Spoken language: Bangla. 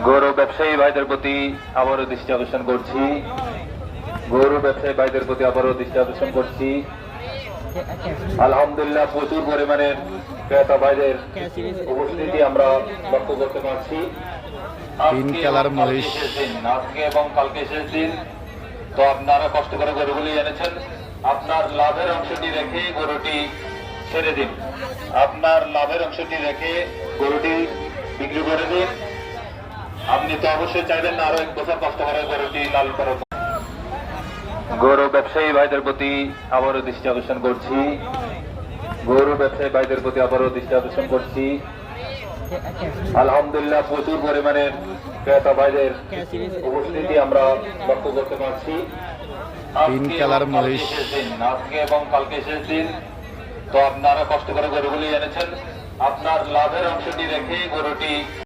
গরু ব্যবসায়ী ভাইদের প্রতি আবারও দৃষ্টি আকর্ষণ করছি। গরু ব্যবসায়ী ভাইদের প্রতি আবারও দৃষ্টি আকর্ষণ করছি। আলহামদুলিল্লাহ প্রচুর পরিমাণের ক্রেতা ভাইদের উপস্থিতি আমরা লক্ষ্য করতে পারছি। আজকে এবং কালকে শেষ দিন, তো আপনারা কষ্ট করে গরুগুলি এনেছেন, আপনার লাভের অংশটি রেখে গরুটি ছেড়ে দিন। আপনার লাভের অংশটি রেখে গরুটি বিক্রি করে দিন। আপনি তো অবশ্যই চাইবেন না আরো 1 বছর কষ্ট করে গরুটি লাল করার। গরু ব্যবসায়ী ভাইদের প্রতি আবারও দৃষ্টি আকর্ষণ করছি। গরু ব্যবসায়ী ভাইদের প্রতি আবারও দৃষ্টি আকর্ষণ করছি। আলহামদুলিল্লাহ প্রচুর পরিমাণের ক্রেতা ভাইদের উপস্থিতি আমরা লক্ষ্য করতে পারছি। আজকে এবং কালকে শেষ দিন, তো আপনারা কষ্ট করে গরুগুলি এনেছেন, আপনার লাভের অংশটি রেখে গরুটি